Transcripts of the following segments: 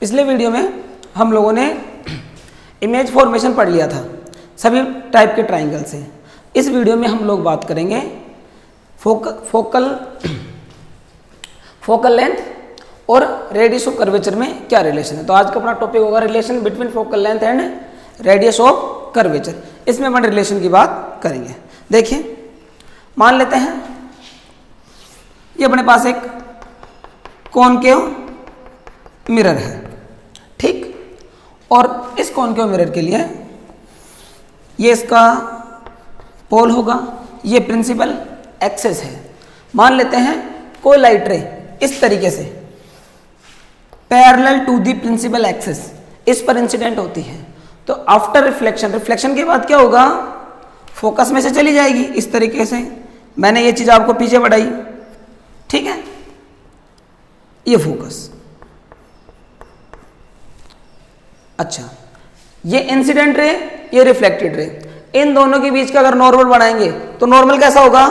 पिछले वीडियो में हम लोगों ने इमेज फॉर्मेशन पढ़ लिया था सभी टाइप के ट्राइंगल से। इस वीडियो में हम लोग बात करेंगे फोकल लेंथ और रेडियस ऑफ कर्वेचर में क्या रिलेशन है। तो आज का अपना टॉपिक होगा relation between focal length and radius of curvature. इसमें अपन रिलेशन की बात करेंगे। देखिए, मान लेते हैं ये अपने पास एक कॉनकेव मिरर है, ठीक। और इस कॉनकेव मिरर के लिए ये इसका पोल होगा, ये प्रिंसिपल एक्सिस है। मान लेते हैं कोई लाइट रे इस तरीके से parallel to the principal axis इस पर इंसिडेंट होती है, तो आफ्टर रिफ्लेक्शन के बाद क्या होगा, फोकस में से चली जाएगी इस तरीके से। मैंने ये चीज आपको पीछे बढ़ाई, ठीक है, ये फोकस। अच्छा, ये इंसिडेंट रे, ये रिफ्लेक्टेड रे, इन दोनों के बीच का अगर नॉर्मल बनाएंगे तो नॉर्मल कैसा होगा।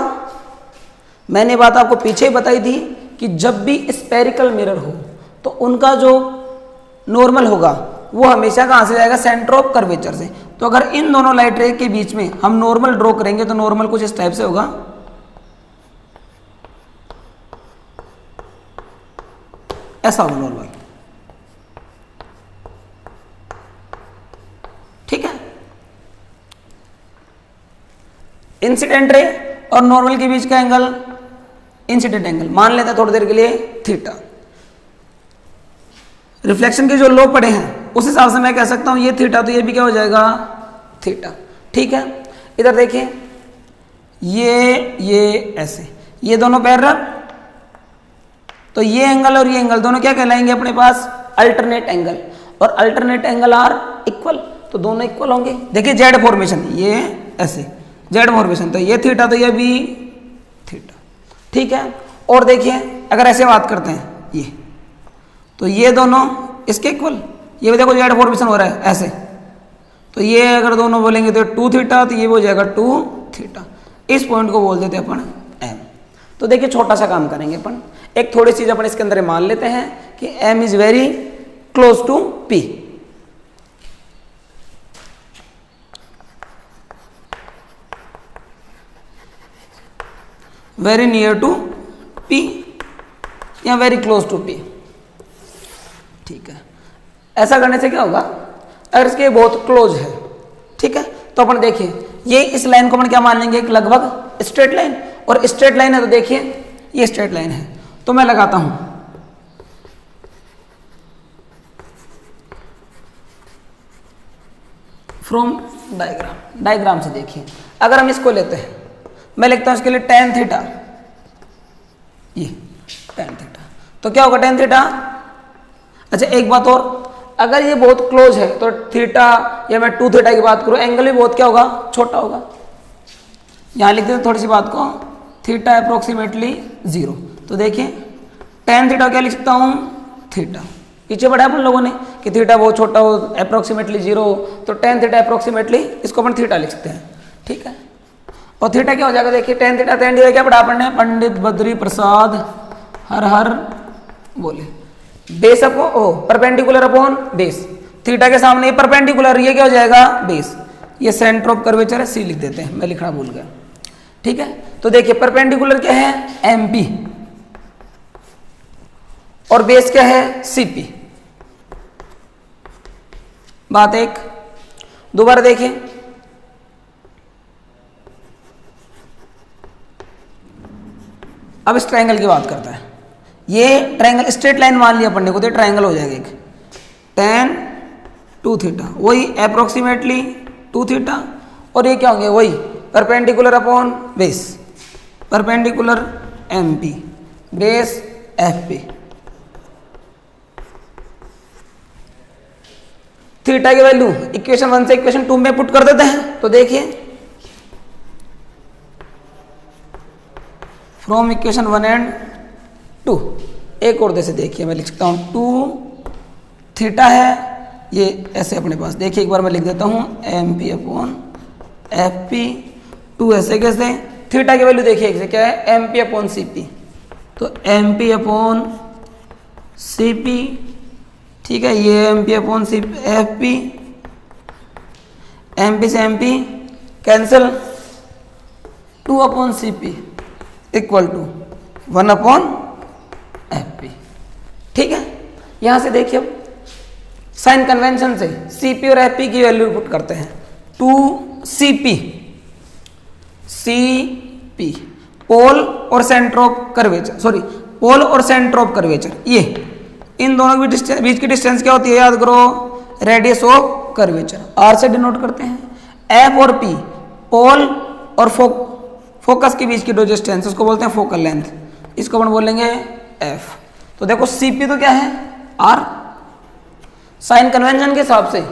मैंने बात आपको पीछे ही बताई थी कि जब भी स्फेरिकल मिरर हो तो उनका जो नॉर्मल होगा वो हमेशा कहां से जाएगा, सेंटर ऑफ कर्वेचर से। तो अगर इन दोनों लाइट रे के बीच में हम नॉर्मल ड्रॉ करेंगे तो नॉर्मल कुछ इस टाइप से होगा। ऐसा होगा नॉर्मल, ठीक है। इंसिडेंट रे और नॉर्मल के बीच का एंगल इंसिडेंट एंगल मान लेते हैं थोड़ी देर के लिए थीटा। रिफ्लेक्शन के जो लो पड़े हैं उस हिसाब से मैं कह सकता हूं ये थीटा, तो ये भी क्या हो जाएगा थीटा, ठीक है। इधर देखिए, ये ऐसे, ये दोनों पैरेलल, तो ये एंगल और ये एंगल दोनों क्या कहलाएंगे अपने पास, अल्टरनेट एंगल। और अल्टरनेट एंगल आर इक्वल, तो दोनों इक्वल होंगे। देखिए जेड फॉर्मेशन, ये ऐसे जेड फॉर्मेशन, तो ये थीटा तो ये भी थीटा, ठीक है। और देखिए अगर ऐसे बात करते हैं ये, तो ये दोनों इसके इक्वल, ये भी देखो जेड फॉर्मेशन हो रहा है ऐसे, तो ये अगर दोनों बोलेंगे तो 2 थीटा, तो ये हो जाएगा 2 थीटा। इस पॉइंट को बोल देते हैं अपन एम। तो देखिए छोटा सा काम करेंगे अपन, एक थोड़ी चीज अपन इसके अंदर मान लेते हैं कि M is very close to P. Very near to P या वेरी क्लोज टू पी, ठीक है। ऐसा करने से क्या होगा, अगर इसके बहुत क्लोज है, ठीक है, तो अपन देखिए ये इस लाइन को अपन क्या मान लेंगे, एक लगभग स्ट्रेट लाइन। और स्ट्रेट लाइन है तो देखिए ये स्ट्रेट लाइन है, तो मैं लगाता हूं फ्रॉम डायग्राम से। देखिए अगर हम इसको लेते हैं, मैं लिखता हूं इसके लिए tan थीटा, ये tan थीटा, तो क्या होगा tan थीटा। अच्छा एक बात और, अगर ये बहुत क्लोज है तो थीटा या मैं 2 थीटा की बात करूं, एंगल भी बहुत क्या होगा, छोटा होगा। यहां लिख देते थोड़ी सी बात को, थीटा अप्रोक्सीमेटली 0। तो देखिए tan थीटा क्या लिख सकता हूं, थीटा। पीछे बढ़ा अपन लोगों ने कि थीटा बहुत छोटा हो, अप्रोक्सीमेटली 0 हो, तो tan थीटा अप्रोक्सीमेटली इसको अपन थीटा लिख सकते हैं, ठीक है। और थीटा क्या हो जाएगा, देखिए tan थीटा क्या पढ़ा अपन ने, पंडित बद्री प्रसाद हर हर बोले, base upon perpendicular upon base. Theta के सामने ये परपेंडिकुलर, ये क्या हो जाएगा बेस। ये सेंटर ऑफ कर्वेचर है, सी लिख देते हैं, मैं लिखना भूल गया, ठीक है। तो देखिए परपेंडिकुलर क्या है, एमपी, और बेस क्या है, सीपी। बात एक। दोबारा देखिए, अब इस ट्रायंगल की बात करता है। ये ट्रायंगल स्ट्रेट लाइन मान लिया अपन ने को, तो ट्रायंगल हो जाएगा एक tan 2 थीटा, वही अप्रोक्सीमेटली 2 थीटा, और ये क्या होंगे, वही perpendicular upon base, perpendicular MP, base FP. Theta की वैल्यू इक्वेशन 1 से इक्वेशन 2 में पुट कर देते हैं, तो देखिए फ्रॉम इक्वेशन 1 एंड 2, एक और जैसे देखिए मैं लिख सकता हूं 2 थीटा है, ये ऐसे अपने पास, देखिए एक बार मैं लिख देता हूं M P upon F P, 2 ऐसे कैसे, थीटा की वैल्यू देखिए क्या है, M P upon C P, तो M P upon C P, ठीक है, ये M P upon C F P, M P से M P cancel, 2 upon C P equal to 1 upon F P. ठीक है, यहां से देखिए अब साइन कन्वेंशन से सी पी और एफ पी की वैल्यू पुट करते हैं। 2 C P, C P pole और centre of curvature, sorry pole और सेंटर ऑफ कर्वेचर, ये इन दोनों के बीच की डिस्टेंस क्या होती है याद करो, रेडियस ऑफ कर्वेचर, आर से डिनोट करते हैं। एफ और पी पोल और फोकस के बीच की जो डिस्टेंस उसको बोलते हैं फोकल लेंथ, इसको अपन बोलेंगे एफ। तो देखो सीपी तो क्या है आर, साइन कन्वेंशन के हिसाब से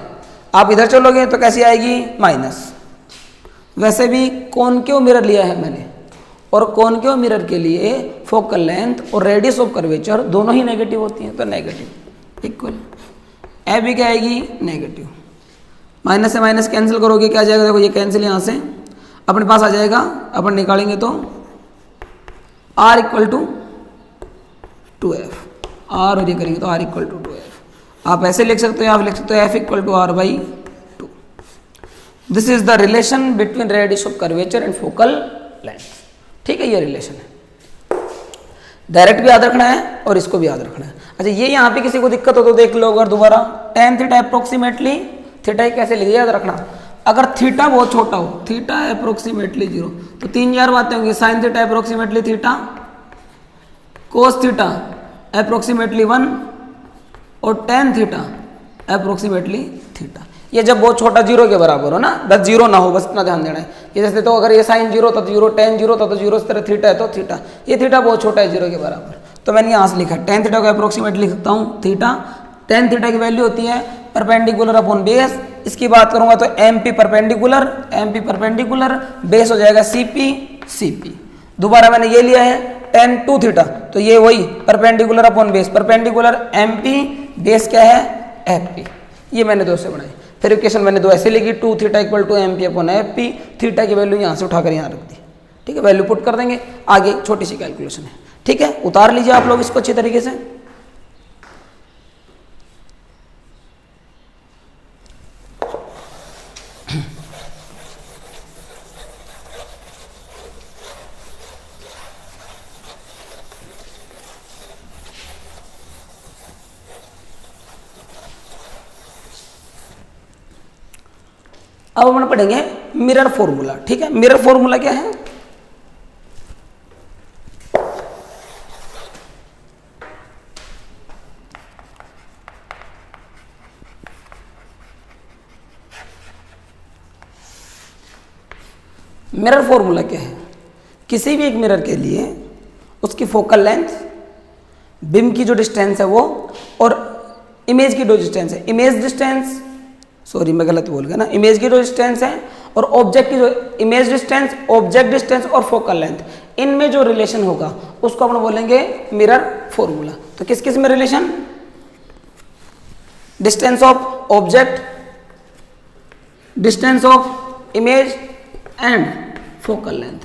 आप इधर चलोगे तो कैसी आएगी माइनस। वैसे भी कॉनकेव मिरर लिया है मैंने, और कॉनकेव मिरर के लिए फोकल लेंथ और रेडियस ऑफ कर्वेचर दोनों ही नेगेटिव होती हैं, तो नेगेटिव इक्वल एफ भी क्या आएगी नेगेटिव। माइनस से माइनस कैंसिल करोगे क्या आ जाएगा, देखो ये कैंसिल यहाँ से अपने पास आ जाएगा, अपन निकालेंगे तो r equal to 2f, are और ये करेंगे तो r इक्वल टू 2f। आप ऐसे लिख सकते हो, आप लिख सकते हो f equal to r by 2। This is the relation between radius of curvature and focal length. ठीक है, ये रिलेशन है, डायरेक्ट भी याद रखना है और इसको भी याद रखना है। अच्छा, ये यहाँ पे किसी को दिक्कत हो तो देख लो अगर दोबारा, tan थीटा अप्रोक्सीमेटली, थीटा कैसे लिखे याद रखना, अगर थीटा बहुत छोटा हो, थीटा अप्रोक्सीमेटली 0, तो 3-4 बातें होंगी, sine theta approximately theta, cos theta approximately 1 और tan थीटा अप्रोक्सीमेटली थीटा। ये जब बहुत छोटा 0 के बराबर हो ना, बस 0 ना हो, बस इतना ध्यान देना है। ये जैसे तो अगर ये साइन 0 था तो 0, tan 0 था तो 0, इस तरह थीटा है तो थीटा, ये थीटा बहुत छोटा है 0 के बराबर, तो मैंने यहाँ से लिखा tan थीटा को अप्रोक्सीमेटली लिख सकता हूँ थीटा। tan थीटा की वैल्यू होती है परपेंडिकुलर अपॉन बेस। इसकी बात करूंगा तो एम पी परपेंडिकुलर, बेस हो जाएगा सी पी। दोबारा मैंने ये लिया है tan 2 थीटा, तो ये वही perpendicular upon base, perpendicular M P, base क्या है एफ पी। ये मैंने 2 से बनाई, फिर इक्वेशन मैंने 2 ऐसे लिखी, 2 theta equal to M P upon F P, theta की वैल्यू यहाँ से उठाकर यहाँ रख दी। ठीक है, वैल्यू पुट कर देंगे, आगे छोटी सी कैलकुलेशन है। ठीक है, उतार लीजिए आप लोग इसको अच्छी तरीके से। अब हम पढ़ेंगे मिरर फॉर्मूला। ठीक है, मिरर फॉर्मूला क्या है, मिरर फॉर्मूला क्या है, किसी भी एक मिरर के लिए उसकी फोकल लेंथ, बिम की जो डिस्टेंस है वो, और इमेज की जो डिस्टेंस है, इमेज डिस्टेंस, सॉरी मैं गलत बोल गया ना, इमेज की जो डिस्टेंस है और ऑब्जेक्ट की जो इमेज डिस्टेंस, ऑब्जेक्ट डिस्टेंस और फोकल लेंथ, इनमें जो रिलेशन होगा उसको अपन बोलेंगे मिरर फॉर्मूला। तो किस किस में relation, distance of object, distance of image and focal length,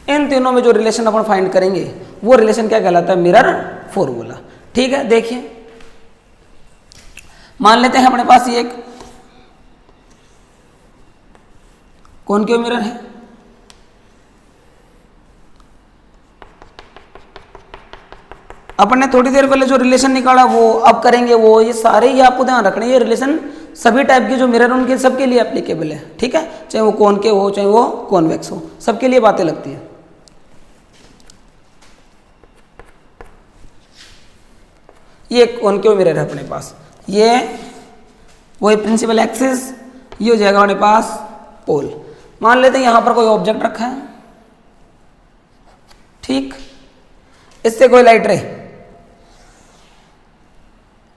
इन तीनों में जो रिलेशन अपन फाइंड करेंगे वो रिलेशन क्या कहलाता है, मिरर फॉर्मूला। ठीक है, देखिए मान लेते हैं अपने पास ये एक कॉनकेव मिरर है, अपन ने थोड़ी देर पहले जो रिलेशन निकाला वो अब करेंगे, वो ये सारे ही आपको ध्यान रखने, ये रिलेशन सभी टाइप के जो मिरर उनके सबके लिए एप्लीकेबल है। ठीक है, चाहे वो कॉनकेव हो चाहे वो कॉन्वेक्स हो, सबके लिए बातें लगती है। ये कॉनकेव मिरर है अपने पास, ये वही प्रिंसिपल एक्सिस, ये हो जाएगा अपने पास पोल। मान लेते हैं यहां पर कोई ऑब्जेक्ट रखा है, ठीक, इससे कोई लाइट रे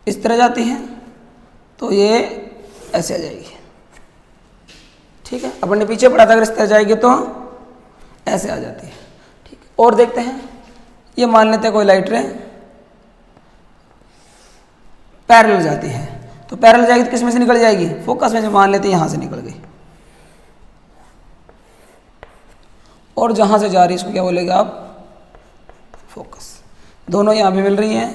इस तरह जाती है तो ये ऐसे आ जाएगी। ठीक है, अपन ने पीछे पढ़ा था, अगर इस तरह जाएगी तो ऐसे आ जाती है। ठीक, और देखते हैं, ये मान लेते हैं कोई लाइट रे पैरेलल जाती है, तो पैरेलल जाएगी तो किस में से निकल जाएगी, फोकस में से, मान लेते हैं यहां से निकल गई, और जहां से जा रही है इसको क्या बोलेगा आप, फोकस। दोनों यहां पे मिल रही हैं,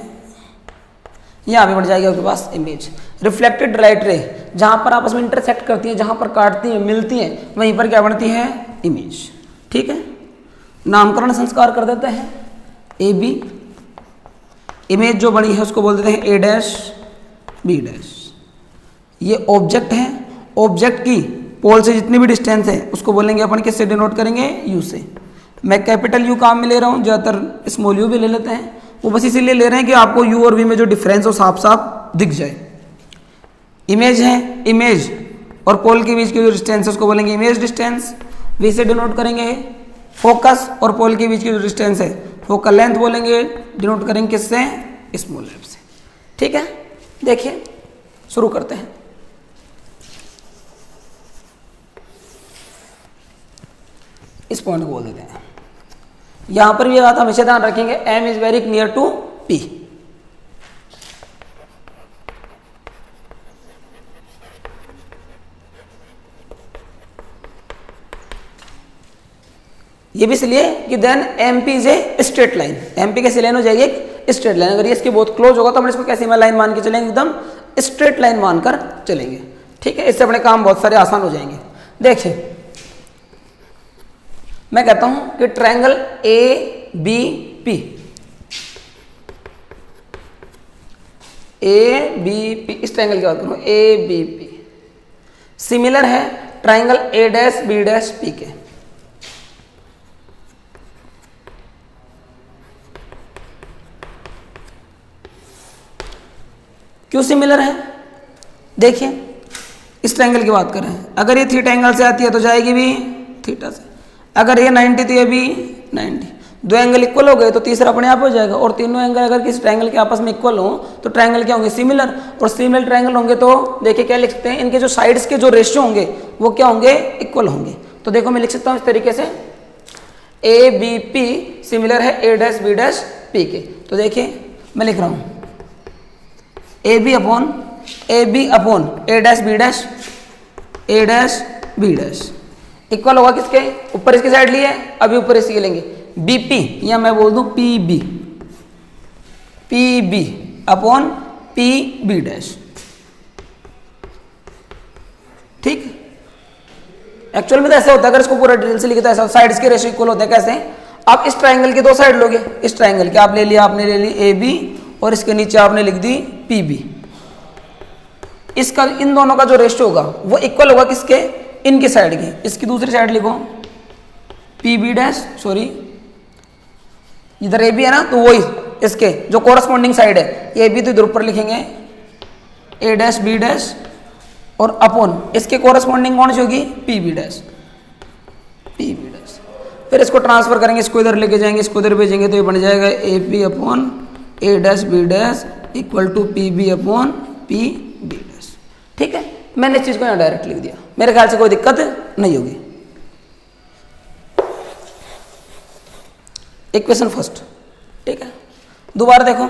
यहाँ पे बढ़ जाएगी आपके पास इमेज। रिफ्लेक्टेड लाइट रे, जहाँ पर आपस में इंटरसेक्ट करती है, जहाँ पर काटती हैं, मिलती हैं, वहीं पर क्या बनती है, इमेज। ठीक है, नामकरण संस्कार कर देते हैं। ए बी, इमेज जो बनी है उसको बोल देते हैं ए डैश बी डैश। ये ऑब्जेक्ट है, ऑब्जेक्ट की पोल से जितनी भी डिस्टेंस है उसको बोलेंगे अपन किससे डिनोट करेंगे, यू से। मैं कैपिटल यू काम में ले रहा हूँ, ज़्यादातर स्मॉल यू भी ले लेते हैं, वो बस इसीलिए ले रहे हैं कि आपको यू और वी में जो डिफरेंस हो साफ साफ दिख जाए। इमेज है, इमेज और पोल के बीच की जो डिस्टेंस है उसको बोलेंगे इमेज डिस्टेंस, वी से डिनोट करेंगे। फोकस और पोल के बीच की जो डिस्टेंस है फोकल लेंथ बोलेंगे, डिनोट करेंगे किससे, स्मॉल एफ से। ठीक है, देखिए शुरू करते हैं। इस पॉइंट को बोल देते हैं। यहां पर भी ये बात हमेशा ध्यान रखेंगे, M is very near to P. ये भी इसलिए कि then M P is a straight line, M P कैसी लाइन हो जाएगी, एक स्ट्रेट लाइन। अगर ये इसके बहुत क्लोज होगा तो हम इसको कैसी लाइन मान के चलेंगे, एकदम स्ट्रेट लाइन मानकर चलेंगे। ठीक है, इससे अपने काम बहुत सारे आसान हो जाएंगे। देखिए मैं कहता हूं कि triangle A B P, A B P, इस ट्रायंगल की बात करूं, ए बी पी सिमिलर है triangle A dash B dash P के। क्यों सिमिलर है, देखिए इस ट्रायंगल की बात करें, अगर ये थीटा एंगल से आती है तो जाएगी भी थीटा से, अगर ये 90 तो ये भी 90, दो एंगल इक्वल हो गए तो तीसरा अपने आप हो जाएगा। और तीनों एंगल अगर किसी ट्रायंगल के आपस में इक्वल हो तो ट्रायंगल क्या होंगे, सिमिलर। और सिमिलर ट्रायंगल होंगे तो देखिए क्या लिख सकते हैं, इनके जो साइड्स के जो रेशियो होंगे वो क्या होंगे, इक्वल होंगे। तो देखो मैं लिख सकता हूं इस तरीके से, ए बी पी सिमिलर है A dash B dash P के। तो देखिए मैं लिख रहा हूं A B upon A dash B dash, A dash B dash equal होगा किसके, ऊपर इसकी साइड ली है, अभी ऊपर इसकी लेंगे बीपी, या मैं बोल दूं P B upon P B dash. ठीक, एक्चुअल में तो ऐसा होता है, अगर इसको पूरा डिटेल से लिखे तो ऐसा साइड्स के रेशियो इक्वल होता है। कैसे, आप इस ट्रायंगल की दो साइड लोगे, इस ट्रायंगल के आप ले लिया, आपने ले ली ए बी और इसके नीचे आपने लिख दी पी बी, इसका इन दोनों का जो रेशियो होगा वो इक्वल होगा किसके, इनकी साइड की। इसकी दूसरी साइड लिखो पी बी डैश, सॉरी इधर ए बी है ना, तो वही इसके जो कोरस्पॉन्डिंग साइड है ए बी तो इधर ऊपर लिखेंगे ए डैश बी डैश, और अपॉन इसके कोरस्पॉन्डिंग कौन सी होगी, P B dash, P B dash. फिर इसको ट्रांसफर करेंगे, इसको इधर लेके जाएंगे, इसको इधर भेजेंगे, तो ये बन जाएगा A P upon A dash B dash equal to P B upon P B dash. ठीक है, मैंने इस चीज को यहां डायरेक्ट लिख दिया, मेरे ख्याल से कोई दिक्कत नहीं होगी। इक्वेशन फर्स्ट, ठीक है, दोबारा देखो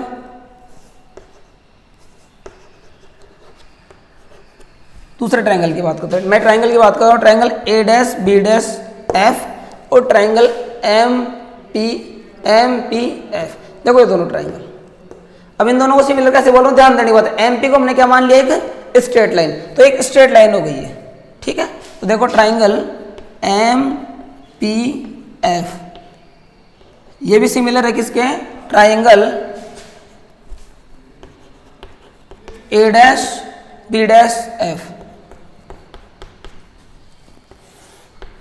दूसरे ट्रायंगल की बात करते हैं। मैं ट्रायंगल की बात कर रहा हूं, triangle A dash B dash F और ट्रायंगल एम पी एफ। देखो ये दोनों ट्रायंगल, अब इन दोनों को सिमिलर कैसे बोल रहा हूं, ध्यान देने की बात है। एम पी को हमने क्या मान लिया, एक स्ट्रेट लाइन, तो एक स्ट्रेट लाइन हो गई है। ठीक है, तो देखो ट्रायंगल एम पी एफ, ये भी सिमिलर है किसके, triangle A dash B dash F.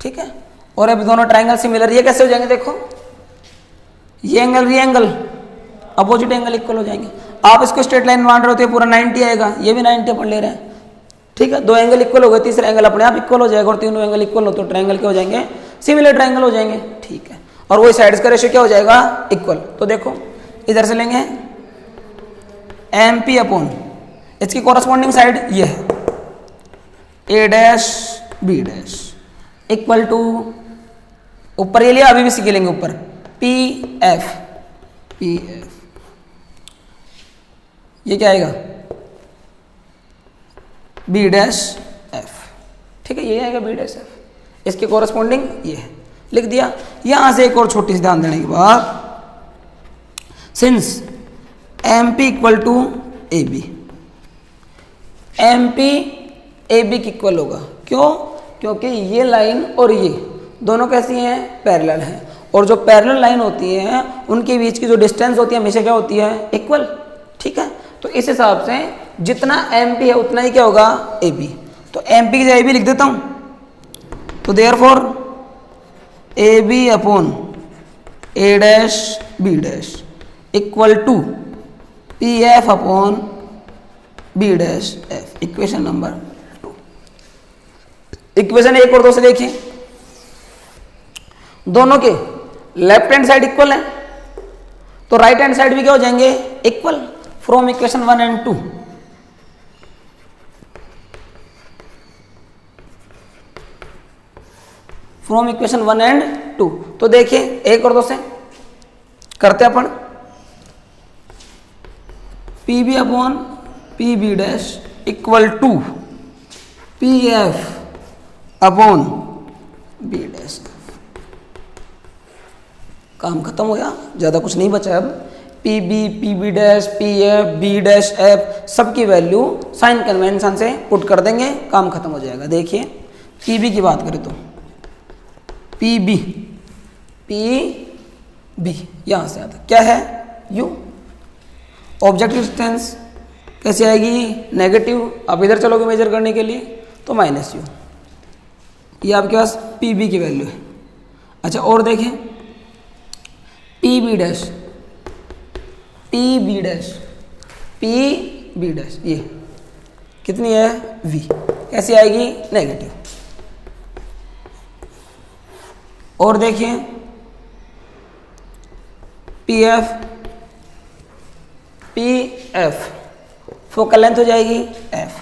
ठीक है, और अब दोनों ट्रायंगल सिमिलर, ये कैसे हो जाएंगे, देखो ये एंगल अपोजिट एंगल इक्वल हो जाएंगे। आप इसको स्ट्रेट लाइन मान रहे होते हैं, पूरा 90 आएगा, ये भी 90 अपन ले रहे हैं। ठीक है, दो एंगल इक्वल हो गए, तीसरा एंगल अपने आप इक्वल हो जाएगा, और तीनों एंगल इक्वल हो तो ट्रायंगल क्या हो जाएंगे, सिमिलर ट्रायंगल हो जाएंगे। ठीक है, और वही साइड्स का रेशियो क्या हो जाएगा, इक्वल। तो देखो इधर से लेंगे एम पी अपॉन इसकी कोरस्पॉन्डिंग साइड ये है A dash B dash equal to, ऊपर ये लिया, अभी भी सीखे लेंगे ऊपर पी एफ, ये क्या आएगा, बी डैश एफ। ठीक है, ये आएगा बी डैश एफ, इसके कोरस्पॉन्डिंग ये है, लिख दिया। यहां से एक और छोटी सी ध्यान देने के बाद, since M P equal to A B, M P A B के इक्वल होगा। क्यों? क्योंकि ये लाइन और ये दोनों कैसी हैं? पैरेलल हैं, और जो पैरेलल लाइन होती है उनके बीच की जो डिस्टेंस होती है हमेशा क्या होती है? इक्वल। ठीक है, तो इस हिसाब से जितना एम पी है उतना ही क्या होगा? A B. तो एम पी की जगह ए बी लिख देता हूँ, तो therefore A B upon A dash B dash equal to P F upon B dash F. Equation number 2। इक्वेशन 1 और 2 से देखिए, दोनों के लेफ्ट हैंड साइड इक्वल है, तो राइट हैंड साइड भी क्या हो जाएंगे? Equal. From equation 1 and 2 from equation 1 and 2। तो देखिए 1 और 2 से करते अपन, P B upon P B dash equal to P F upon B dash. काम खत्म हो गया, ज़्यादा कुछ नहीं बचा अब। P B dash, P F, B dash F, सबकी वैल्यू साइन कन्वेंशन से पुट कर देंगे, काम खत्म हो जाएगा। देखिए पी बी की बात करें तो पी बी यहाँ से आता क्या है? यू। ऑब्जेक्टिव डिस्टेंस कैसे आएगी? नेगेटिव। आप इधर चलोगे मेजर करने के लिए तो माइनस यू। ये आपके पास पी बी की वैल्यू है। अच्छा और देखें पी बी डैश, ये कितनी है? वी। कैसे आएगी? नेगेटिव। और देखिए पी एफ फोकल लेंथ हो जाएगी एफ,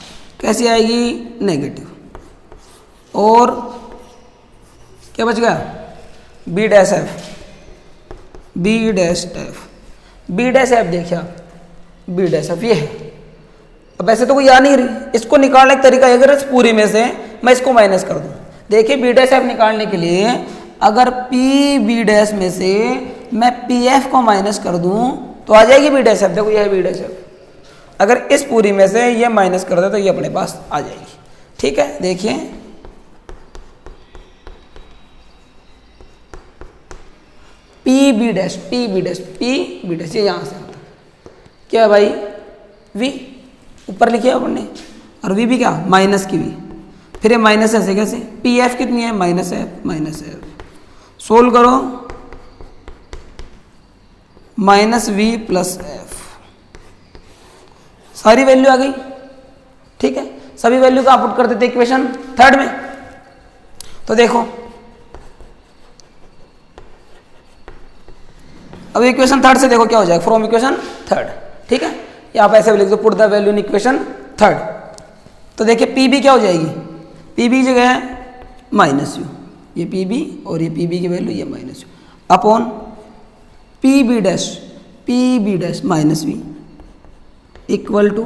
कैसी आएगी? नेगेटिव। और क्या बच गया? बी डैश एफ, देखिए बी डैश एफ ये है। अब ऐसे तो कोई आ नहीं रही, इसको निकालने का तरीका अगर इस पूरी में से मैं इसको माइनस कर दूं, देखिए बी डैश एफ निकालने के लिए अगर पी बी डैश में से मैं पी एफ को माइनस कर दूं तो आ जाएगी बी डैश एफ। देखो ये है बी डैश एफ, अगर इस पूरी में से ये माइनस कर दे तो ये अपने पास आ जाएगी। ठीक है, देखिए पी बी डैश ये यहां से आता है क्या है भाई? वी ऊपर लिखिए आपने, और वी भी क्या? माइनस की वी। फिर ये माइनस ऐसे कैसे? पी एफ कितनी है? Minus F. सोल्व करो, माइनस वी प्लस एफ, सारी वैल्यू आ गई। ठीक है, सभी वैल्यू का पुट कर देते इक्वेशन 3 में। तो देखो अब इक्वेशन 3 से देखो क्या हो जाएगा? From equation 3। ठीक है, यहाँ पे ऐसे लिख दो, put the value in equation 3। तो देखिए पी बी क्या हो जाएगी? पी बी की जगह है माइनस यू, ये पी बी और ये पी बी की वैल्यू ये minus U upon P B dash minus V equal to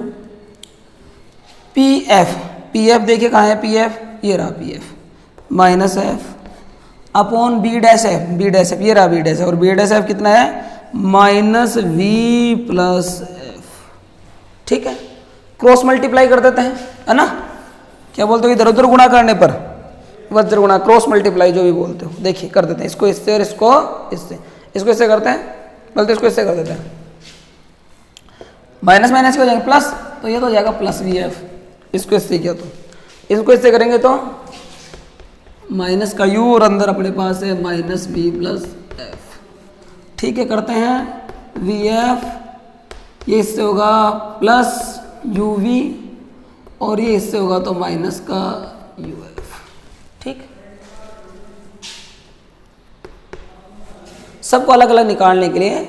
P F देखिए कहाँ है? पी एफ ये रहा, P F minus F upon B dash F ये रहा, बी डैश एफ, और बी डैश एफ कितना है? Minus V plus F. ठीक है, क्रॉस मल्टीप्लाई कर देते हैं, है ना? क्या बोलते हो? इधर उधर गुणा करने पर वज्र गुणा, क्रॉस मल्टीप्लाई जो भी बोलते हो, देखिए कर देते हैं। इसको इससे और इसको इससे करते हैं, बल्कि इसको इससे कर देते हैं। माइनस माइनस हो जाएंगे प्लस, तो ये तो हो जाएगा प्लस वी एफ। इसको इससे किया तो इसको इससे करेंगे तो माइनस का यू और अंदर अपने पास है माइनस वी प्लस एफ। ठीक है, करते हैं वी एफ, ये इससे होगा प्लस यू वी और ये इससे होगा तो माइनस का यू एफ। ठीक, सबको अलग अलग निकालने के लिए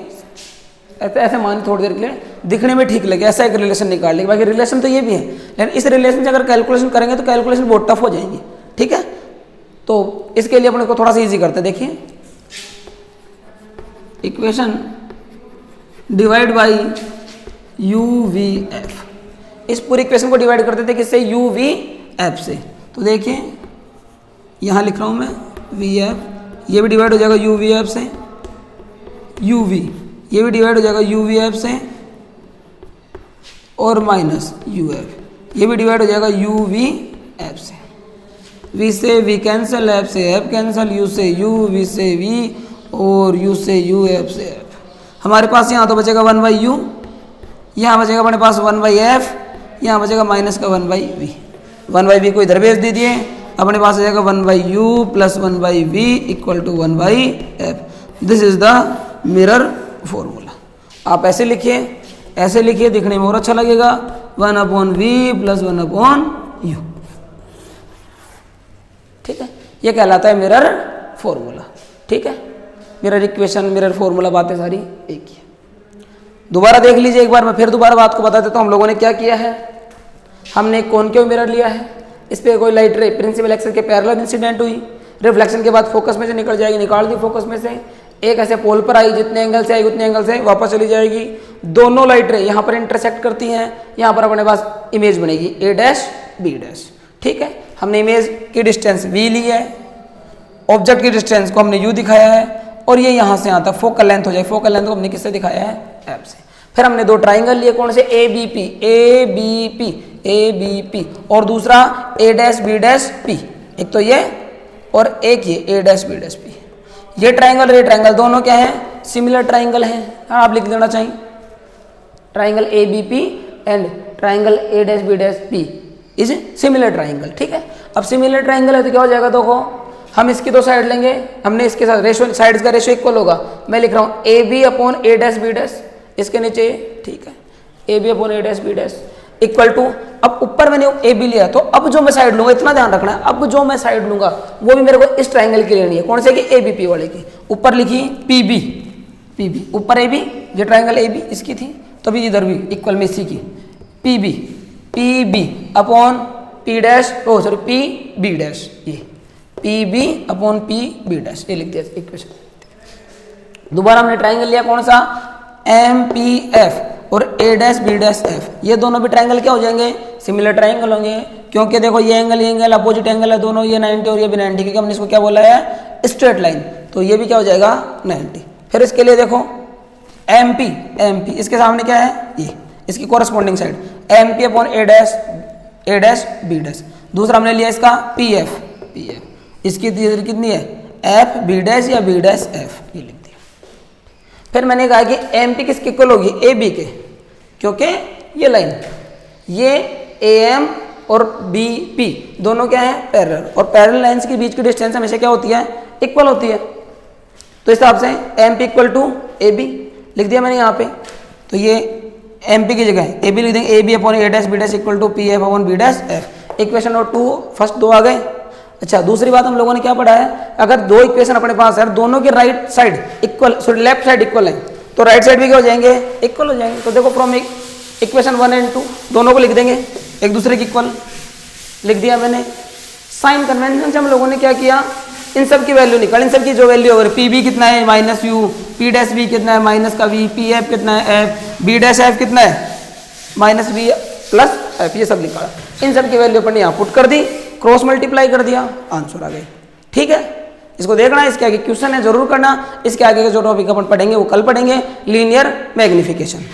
ऐसे मान थोड़ी देर के लिए दिखने में ठीक लगे, ऐसा एक रिलेशन निकाल लेंगे। बाकी रिलेशन तो ये भी है, लेकिन इस रिलेशन से अगर कैलकुलेशन करेंगे तो कैलकुलेशन बहुत टफ हो जाएंगी। ठीक है, तो इसके लिए अपने को थोड़ा सा इजी करते हैं। देखिए equation divide by you V F, इस पूरी इक्वेशन को डिवाइड करते थे किससे? यू वी एफ से। तो देखिए यहाँ लिख रहा हूँ मैं वी एफ, ये भी डिवाइड हो जाएगा यू वी एफ से, यू वी ये भी डिवाइड हो जाएगा यू वी एफ से, और माइनस यू एफ, ये भी डिवाइड हो जाएगा यू वी एफ से, वी से वी कैंसिल, एफ से एफ कैंसिल, यू से यू, वी से वी और यू से यू, एफ से एफ। हमारे पास यहाँ तो बचेगा 1/u, यहाँ बचेगा अपने पास 1/f, यहाँ बचेगा माइनस का 1/v। 1/v को इधर भेज दीजिए, अपने पास आ जाएगा 1/u plus 1/v equal to 1/f। This is the mirror formula. आप ऐसे लिखिए, ऐसे लिखिए, दिखने में और अच्छा लगेगा। 1/v प्लस 1/u, ठीक है, ये कहलाता है मिरर फॉर्मूला। ठीक है, मिरर इक्वेशन, मिरर फॉर्मूला, बातें सारी एक ही है। दोबारा देख लीजिए एक बार, मैं फिर दोबारा बात को बता देता हूँ। हम लोगों ने क्या किया है, हमने कॉनकेव मिरर लिया है, इस पर कोई लाइट रे प्रिंसिपल एक्सिस के पैरेलल इंसिडेंट हुई, रिफ्लेक्शन के बाद फोकस में से निकल जाएगी, निकाल दी फोकस में से, एक ऐसे पोल पर आई, जितने एंगल से आई उतने एंगल से वापस चली जाएगी। दोनों लाइट रे यहाँ पर इंटरसेक्ट करती हैं, यहाँ पर अपने पास इमेज बनेगी a डैश b डैश। ठीक है, हमने इमेज की डिस्टेंस v ली है, ऑब्जेक्ट की डिस्टेंस को हमने u दिखाया है, और ये यहाँ से यहाँ तक फोकल लेंथ हो जाए। फोकल लेंथ को हमने किससे दिखाया है, f से। फिर हमने दो ट्राइंगल लिए, कौन से, ए बी पी, और दूसरा a dash b dash p, एक तो ये और एक ये a dash b dash p। ये ट्राइंगल और ये ट्राइंगल दोनों क्या है, सिमिलर ट्राइंगल है। हाँ, आप लिख देना चाहिए, triangle A B P and triangle a dash b dash p is similar triangle. ठीक है, अब सिमिलर ट्राइंगल है तो क्या हो जाएगा, देखो हम इसकी दो साइड लेंगे, हमने इसके साथ रेशो, साइड्स का रेशो इक्वल होगा। मैं लिख रहा हूँ A B upon a dash b dash, इसके नीचे, ठीक है, A B upon a dash b dash equal to, अब ऊपर मैंने ए बी लिया, तो अब जो मैं साइड लूंगा, इतना ध्यान रखना है, अब जो मैं साइड लूंगा वो भी मेरे को इस ट्राइंगल की लेनी है। कौन से की, ए बी पी वाले की। ऊपर लिखी पी बी, ऊपर ए बी, ये ट्राइंगल ए बी इसकी थी, तो भी इधर भी इक्वल में इसी की P B upon P dash, oh sorry P B dash, ये P B upon P B dash, ये लिख दिया इक्वेशन। दोबारा हमने ट्राइंगल लिया, कौन सा, एम पी एफ और a dash b dash f, ये दोनों भी ट्राइंगल क्या हो जाएंगे, सिमिलर ट्राइंगल होंगे। क्योंकि देखो ये एंगल अपोजिट एंगल है दोनों, ये 90 और ये भी 90, क्योंकि हमने इसको क्या बोला है, स्ट्रेट लाइन, तो ये भी क्या हो जाएगा 90। फिर इसके लिए देखो एम पी, इसके सामने क्या है, ये इसकी corresponding side M P upon a dash b dash. दूसरा हमने लिया इसका पी एफ, इसकी कितनी है, एफ बी डैश या b डैश f, ये लिख दिया। फिर मैंने कहा कि एम पी किसके इक्वल होगी, ए बी के, क्योंकि ये लाइन, ये ए एम और बी पी दोनों क्या है, पैरेलल, और पैरेलल लाइंस के बीच की डिस्टेंस हमेशा क्या होती है, इक्वल होती है। तो इस हिसाब से M P equal to A B लिख दिया मैंने यहाँ पे, तो ये एम पी की जगह ए बी लिख देंगे, A B upon A dash B dash equal to P F upon B dash F. Equation number 2 first दो आ गए। अच्छा, दूसरी बात हम लोगों ने क्या पढ़ा है, अगर दो इक्वेशन अपने पास है, दोनों की right side equal, sorry left side equal है, तो राइट साइड भी क्या हो जाएंगे, इक्वल हो जाएंगे। तो देखो फ्रॉम इक्वेशन 1 एंड 2 दोनों को लिख देंगे एक दूसरे की इक्वल, लिख दिया मैंने। साइन कन्वेंशन से हम लोगों ने क्या किया, इन सब की वैल्यू निकाल, इन सब की जो वैल्यू होगी, पी बी कितना है minus U, P dash B कितना है माइनस का वी, पी एफ कितना है एफ, बी डैश एफ कितना है माइनस वी प्लस एफ, ये सब निकाला। इन सब की वैल्यू अपन ने यहाँ पुट कर दी, क्रॉस मल्टीप्लाई कर दिया, आंसर आ गए। ठीक है, इसको देखना है, इसके आगे क्वेश्चन है जरूर करना। इसके आगे का जो टॉपिक अपन पढ़ेंगे वो कल पढ़ेंगे, लीनियर मैग्निफिकेशन।